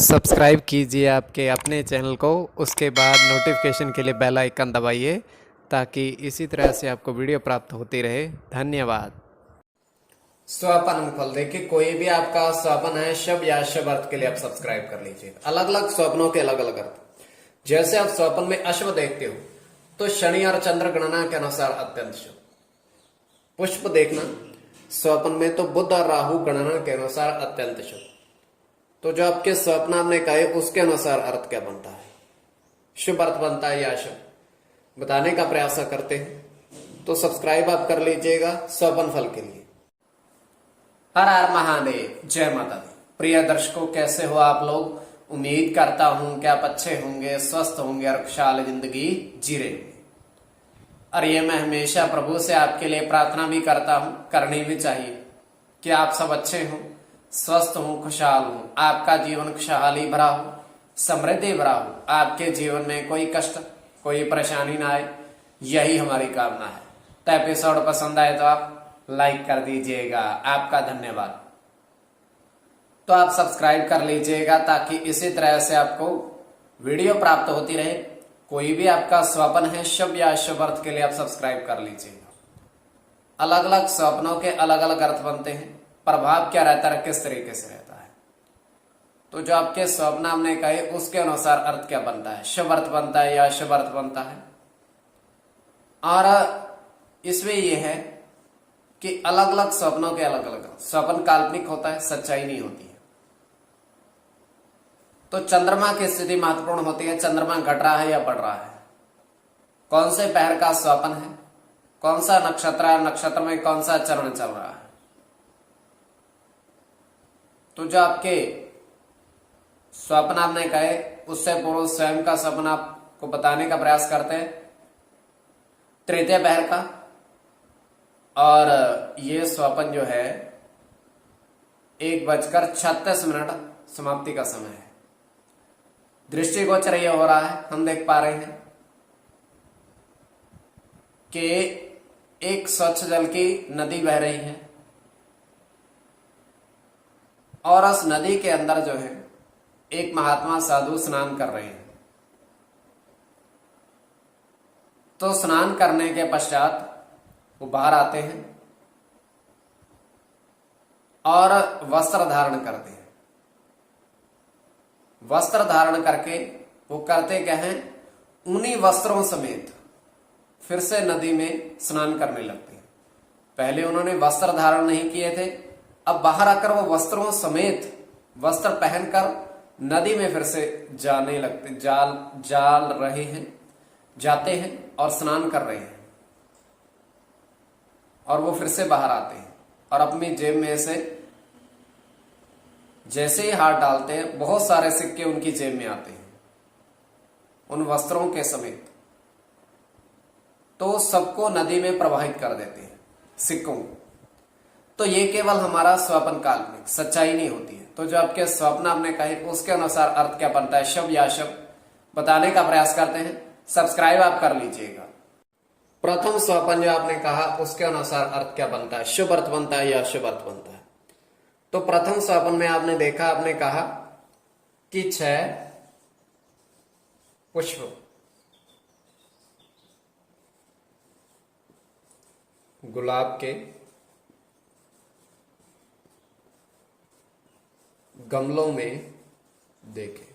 Subscribe कीजिए आपके अपने चैनल को, उसके बाद नोटिफिकेशन के लिए बेल आइकन दबाइए ताकि इसी तरह से आपको वीडियो प्राप्त होती रहे। धन्यवाद। स्वपन फल, देखिए कोई भी आपका स्वपन है शुभ या शुभ अर्थ के लिए आप सब्सक्राइब कर लीजिए। अलग अलग स्वप्नों के अलग अलग अर्थ। जैसे आप स्वपन में अश्व देखते हो तो शनि और चंद्र गणना के अनुसार अत्यंत शुभ। पुष्प देखना स्वपन में तो बुध और राहु गणना के अनुसार अत्यंत शुभ। तो जो आपके स्वप्न आपने कहे उसके अनुसार अर्थ क्या बनता है, शुभ अर्थ बनता है या शुभ, बताने का प्रयास करते हैं। तो सब्सक्राइब आप कर लीजिएगा स्वपन फल के लिए। हर हर महादेव, जय माता दी। प्रिय दर्शकों, कैसे हो आप लोग? उम्मीद करता हूं कि आप अच्छे होंगे, स्वस्थ होंगे और खुशहाल जिंदगी जी रहे होंगे। और ये मैं हमेशा प्रभु से आपके लिए प्रार्थना भी करता हूं, करनी भी चाहिए कि आप सब अच्छे हों, स्वस्थ हूं, खुशहाल हूं, आपका जीवन खुशहाली भरा हो, समृद्धि भरा हो, आपके जीवन में कोई कष्ट कोई परेशानी ना आए, यही हमारी कामना है। तो एपिसोड पसंद आए तो आप लाइक कर दीजिएगा, आपका धन्यवाद। तो आप सब्सक्राइब कर लीजिएगा ताकि इसी तरह से आपको वीडियो प्राप्त होती रहे। कोई भी आपका स्वप्न है शुभ या अशुभ अर्थ के लिए आप सब्सक्राइब कर लीजिएगा। अलग अलग स्वप्नों के अलग अलग अर्थ बनते हैं, प्रभाव क्या रहता है, किस तरीके से रहता है। तो जो आपके स्वप्न हमने कहे उसके अनुसार अर्थ क्या बनता है, शुभ अर्थ बनता है या अशुभ अर्थ बनता है। और इसमें यह है कि अलग अलग स्वप्नों के अलग अलग स्वप्न काल्पनिक होता है, सच्चाई नहीं होती है। तो चंद्रमा की स्थिति महत्वपूर्ण होती है, चंद्रमा घट रहा है या बढ़ रहा है, कौन से पैर का स्वप्न है, कौन सा नक्षत्र है, नक्षत्र में कौन सा चरण चल रहा है। तो जो आपके स्वप्न आपने कहे उससे पूर्व स्वयं का स्वप्न आपको बताने का प्रयास करते हैं तृतीय पैर का। और ये स्वप्न जो है 1:36 समाप्ति का समय है। दृष्टिगोचर ये हो रहा है, हम देख पा रहे हैं कि एक स्वच्छ जल की नदी बह रही है और उस नदी के अंदर जो है एक महात्मा साधु स्नान कर रहे हैं। तो स्नान करने के पश्चात वो बाहर आते हैं और वस्त्र धारण करते हैं। वस्त्र धारण करके वो करते क्या है, उन्हीं वस्त्रों समेत फिर से नदी में स्नान करने लगते हैं। पहले उन्होंने वस्त्र धारण नहीं किए थे, अब बाहर आकर वो वस्त्रों समेत वस्त्र पहनकर नदी में फिर से जाने लगते, जाल रहे हैं, जाते हैं और स्नान कर रहे हैं। और वो फिर से बाहर आते हैं और अपनी जेब में से जैसे ही हाथ डालते हैं बहुत सारे सिक्के उनकी जेब में आते हैं, उन वस्त्रों के समेत। तो सबको नदी में प्रवाहित कर देते हैं सिक्कों को। तो ये केवल हमारा स्वप्न काल्पनिक, सच्चाई नहीं होती है। तो जो आपके स्वप्न आपने कहे उसके अनुसार अर्थ क्या बनता है, शुभ या अशुभ, बताने का प्रयास करते हैं। सब्सक्राइब आप कर लीजिएगा। प्रथम स्वप्न जो आपने कहा उसके अनुसार अर्थ क्या बनता है, शुभ अर्थ बनता है या अशुभ अर्थ बनता है। तो प्रथम स्वप्न में आपने देखा, आपने कहा कि 6 पुष्प गुलाब के गमलों में देखे।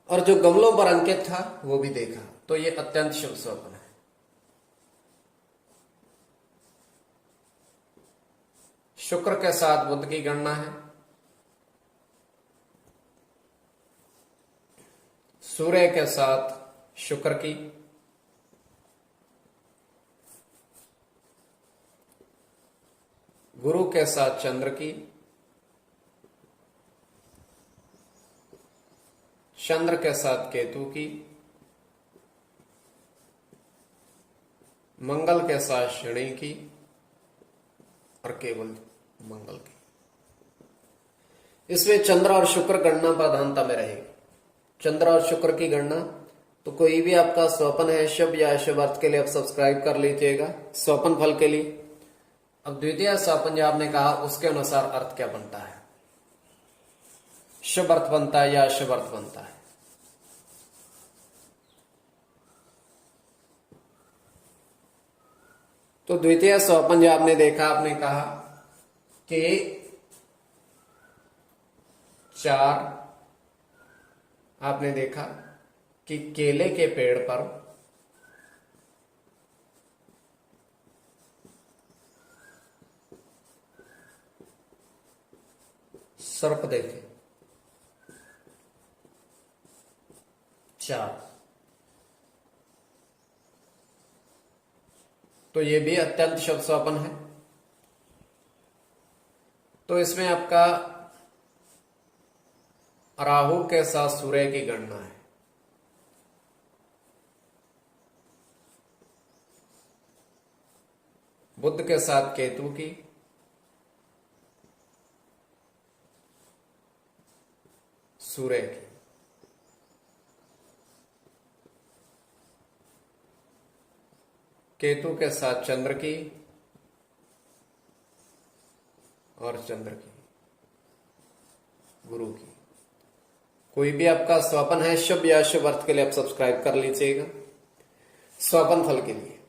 और जो गमलों पर अंकित था वो भी देखा। तो ये अत्यंत शुभ स्वप्न है। शुक्र के साथ बुध की गणना है, सूर्य के साथ शुक्र की, गुरु के साथ चंद्र की, चंद्र के साथ केतु की, मंगल के साथ शनि की और केवल मंगल की। इसमें चंद्र और शुक्र गणना प्रधानता में रहेगी। चंद्र और शुक्र की गणना। तो कोई भी आपका स्वप्न है शुभ या अशुभ अर्थ के लिए आप सब्सक्राइब कर लीजिएगा स्वप्न फल के लिए। अब द्वितीय स्वपन जो आपने कहा उसके अनुसार अर्थ क्या बनता है, शुभ अर्थ बनता है या अशुभ अर्थ बनता है। तो द्वितीय स्वपन जो आपने देखा, आपने कहा कि 4 आपने देखा कि केले के पेड़ पर सर्प देखे, 4। तो ये भी अत्यंत शुभ स्वप्न है। तो इसमें आपका राहु के साथ सूर्य की गणना है। बुध के साथ केतु की, सूर्य की, केतु के साथ चंद्र की और चंद्र की, गुरु की। कोई भी आपका स्वपन है शुभ या अशुभ अर्थ के लिए आप सब्सक्राइब कर लीजिएगा स्वपन फल के लिए।